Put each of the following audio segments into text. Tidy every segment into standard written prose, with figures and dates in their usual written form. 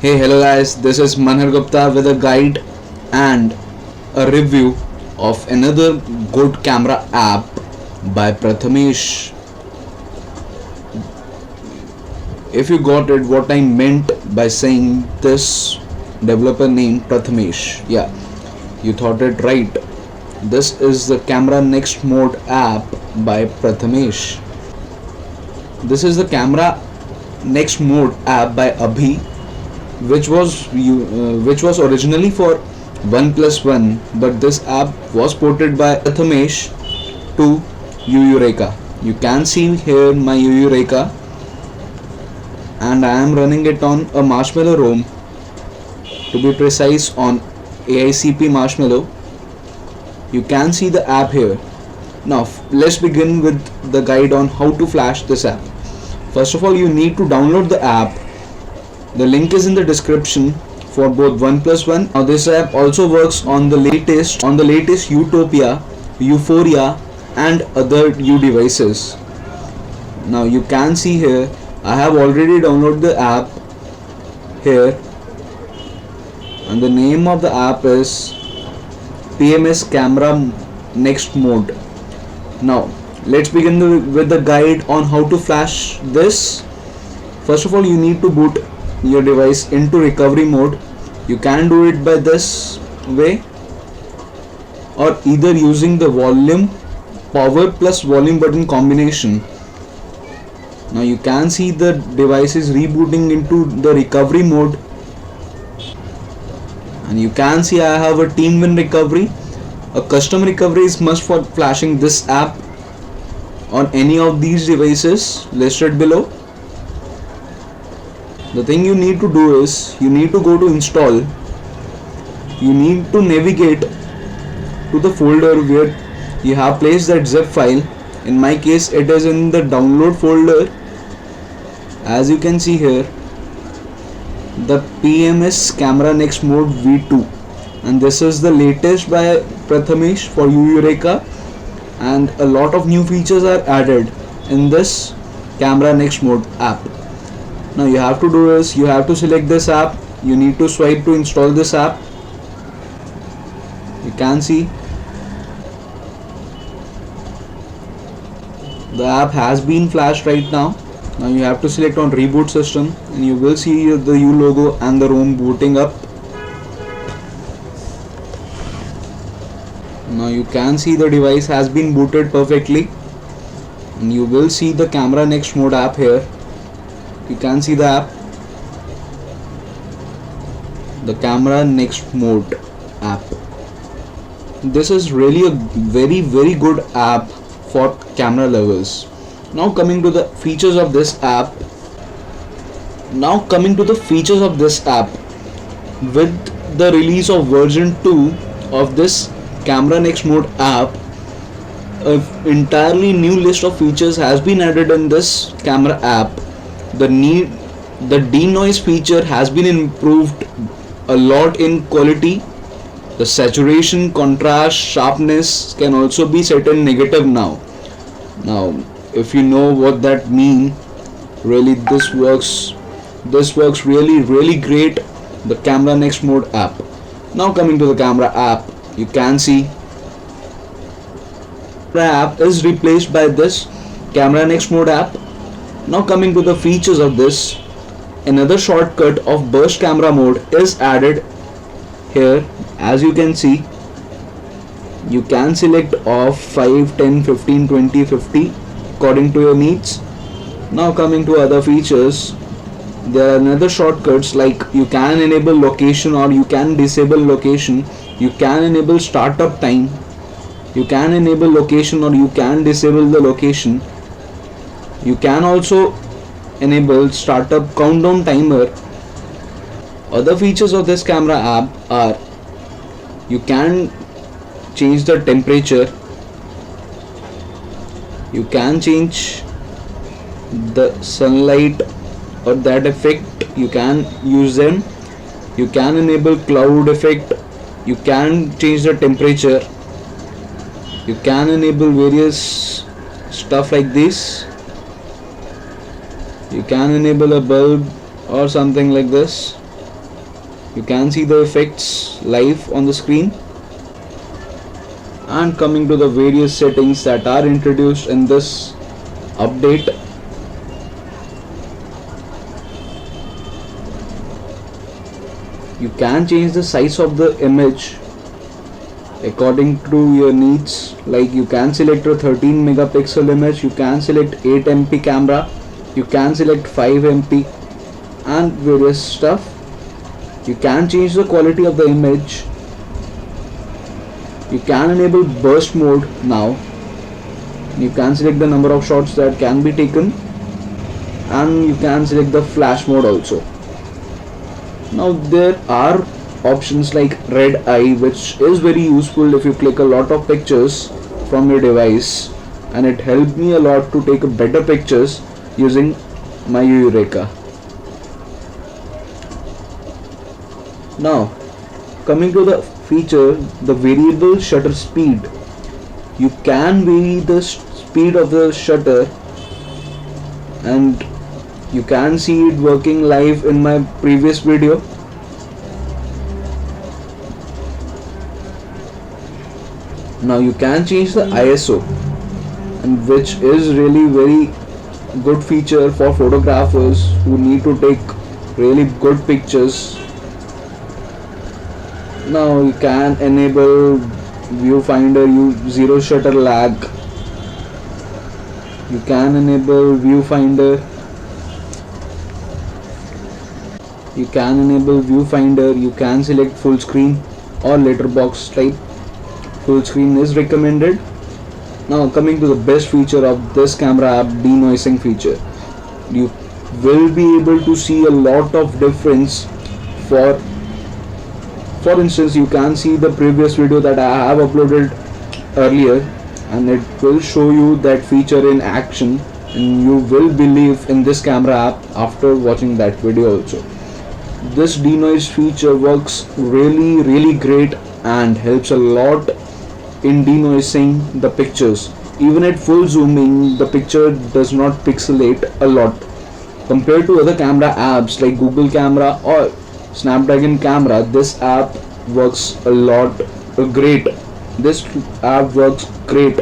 Hey, hello guys, this is Manhar Gupta with a guide and a review of another good camera app by Prathamesh. If you got it, what I meant by saying this developer name Prathamesh, yeah, you thought it right. This is the CameraNextMod app by Prathamesh. This is the CameraNextMod app by Abhi, which was originally for OnePlus One, but this app was ported by Prathamesh to YUREKA. You can see here my YUREKA, and I am running it on a Marshmallow ROM, to be precise on AICP Marshmallow. You can see the app here. Now let's begin with the guide on how to flash this app. First of all, you need to download the app. The link is in the description for both OnePlus One. Now this app also works on the latest YUTOPIA, Euphoria and other U devices. Now you can see here I have already downloaded the app here, and the name of the app is CameraNextMod. Now let's begin with the guide on how to flash this. First of all, you need to boot your device into recovery mode. You can do it by this way, or either using the power plus volume button combination. Now you can see the device is rebooting into the recovery mode, and you can see I have a team win recovery. A custom recovery is must for flashing this app on any of these devices listed below. The thing you need to do is you need to go to install. You need to navigate to the folder where you have placed that zip file. In my case, it is in the download folder. As you can see here, the PMS CameraNextMod V2, and this is the latest by Prathamesh for YUREKA, and a lot of new features are added in this CameraNextMod app. Now you have to do is you have to select this app. You need to swipe to install this app. You can see the app has been flashed right now. Now you have to select on reboot system, and you will see the U logo and the ROM booting up. Now you can see the device has been booted perfectly, and you will see the CameraNextMod app here. You can see the app, the CameraNextMod app. This is really a very good app for camera lovers. Now coming to the features of this app. With the release of version 2 of this CameraNextMod app, an entirely new list of features has been added in this camera app. The denoise feature has been improved a lot in quality. The saturation, contrast, sharpness can also be set in negative now. Now if you know what that means, really this works really great, the CameraNextMod app. Now coming to the camera app, you can see the app is replaced by this CameraNextMod app. Now coming to the features of this, another shortcut of burst camera mode is added here. As you can see, you can select off 5, 10, 15, 20, 50 according to your needs. Now coming to other features, there are another shortcuts like you can enable location or you can disable location. You can enable startup time. You can enable location or you can disable the location. You can also enable startup countdown timer. Other features of this camera app are you can change the temperature, you can change the sunlight or that effect, you can use them. You can enable cloud effect, you can change the temperature, you can enable various stuff like this. You can enable a bulb or something like this. You can see the effects live on the screen. And coming to the various settings that are introduced in this update, you can change the size of the image according to your needs. Like you can select a 13 megapixel image, you can select 8 MP camera, you can select 5 MP and various stuff. You can change the quality of the image. You can enable burst mode now. You can select the number of shots that can be taken, and you can select the flash mode also. Now there are options like red eye, which is very useful if you click a lot of pictures from your device, and it helped me a lot to take better pictures using my YUREKA. Now coming to the feature, the variable shutter speed. You can vary the speed of the shutter, and you can see it working live in my previous video. Now you can change the ISO, and which is really very good feature for photographers who need to take really good pictures. Now you can enable viewfinder zero shutter lag. You can enable viewfinder. You can select full screen or letterbox type. Full screen is recommended. Now coming to the best feature of this camera app, denoising feature. You will be able to see a lot of difference. For instance, you can see the previous video that I have uploaded earlier, and it will show you that feature in action, and you will believe in this camera app after watching that video also. This denoise feature works really great and helps a lot in denoising the pictures. Even at full zooming, the picture does not pixelate a lot. Compared to other camera apps like Google Camera or Snapdragon Camera, this app works a lot great. This app works great,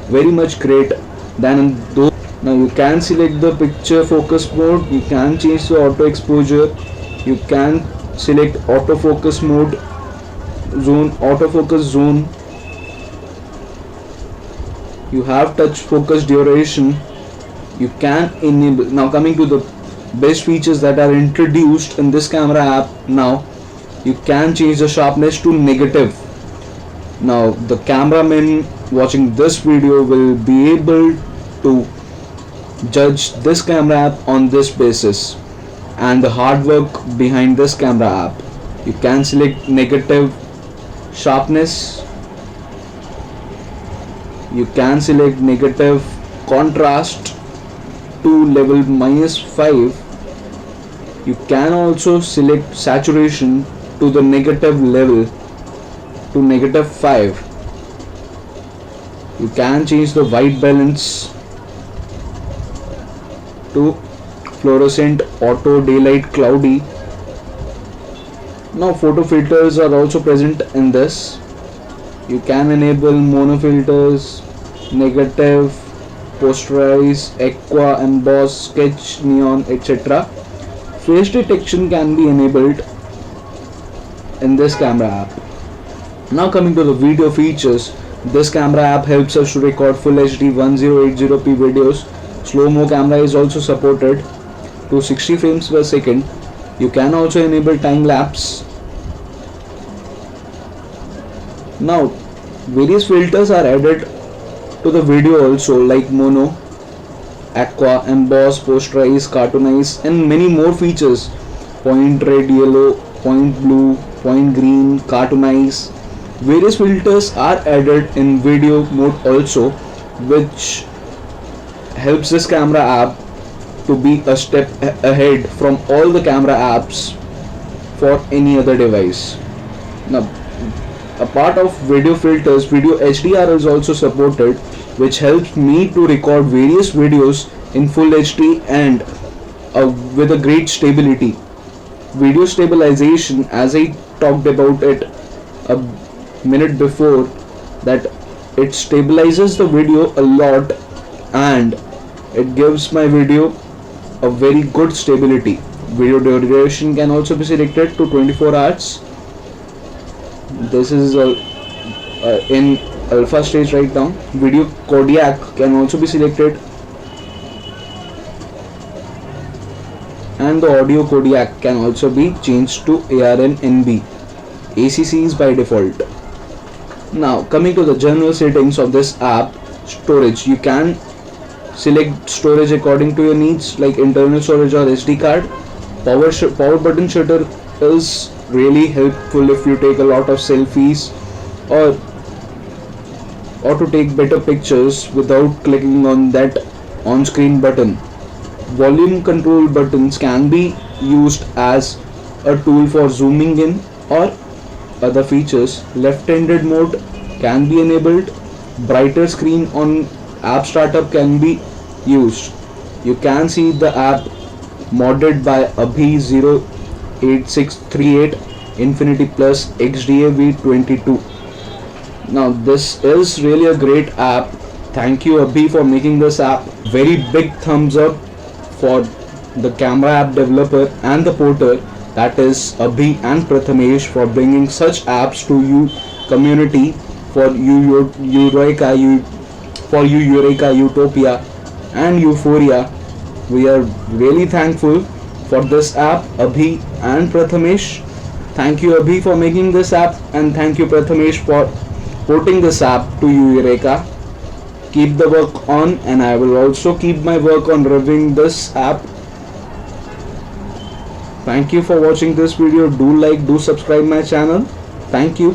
very much great than those. Now you can select the picture focus mode, you can change the auto exposure, you can select autofocus mode, autofocus zone. You have touch focus duration. You can enable. Now coming to the best features that are introduced in this camera app. Now you can change the sharpness to negative. Now the cameraman watching this video will be able to judge this camera app on this basis and the hard work behind this camera app. You can select negative sharpness. You can select negative contrast to level -5. You can also select saturation to the negative level to -5. You can change the white balance to fluorescent, auto, daylight, cloudy. Now photo filters are also present in this. You can enable mono filters, negative, posterize, aqua, emboss, sketch, neon, etc. Face detection can be enabled in this camera app. Now coming to the video features, this camera app helps us to record full HD 1080p videos. Slow-mo camera is also supported to 60 frames per second. You can also enable time lapse. Now various filters are added to the video also, like mono, aqua, emboss, posterize, cartoonize, and many more features. Point red, yellow, point blue, point green, cartoonize. Various filters are added in video mode also, which helps this camera app to be a step ahead from all the camera apps for any other device. Now a part of video filters, video HDR is also supported, which helps me to record various videos in full HD and with a great stability. Video stabilization, as I talked about it a minute before, that it stabilizes the video a lot and it gives my video a very good stability. Video duration can also be selected to 24 hours. This is in alpha stage right now. Video Kodiak can also be selected, and the audio Kodiak can also be changed to ARNNB. ACC is by default. Now coming to the general settings of this app. Storage, you can select storage according to your needs, like internal storage or SD card. Power button shutter is really helpful if you take a lot of selfies or to take better pictures without clicking on that on-screen button. Volume control buttons can be used as a tool for zooming in or other features. Left-handed mode can be enabled. Brighter screen on app startup can be used. You can see the app modded by Abhi 08638 Infinity Plus XDA V22. Now this is really a great app. Thank you Abhi for making this app. Very big thumbs up for the camera app developer and the porter, that is Abhi and Prathamesh, for bringing such apps to you community, for you YUREKA, YUTOPIA and Euphoria. We are really thankful for this app, Abhi and Prathamesh. Thank you Abhi for making this app, and thank you Prathamesh for porting this app to YUREKA. Keep the work on, and I will also keep my work on reviewing this app. Thank you for watching this video. Do like, do subscribe my channel. Thank you.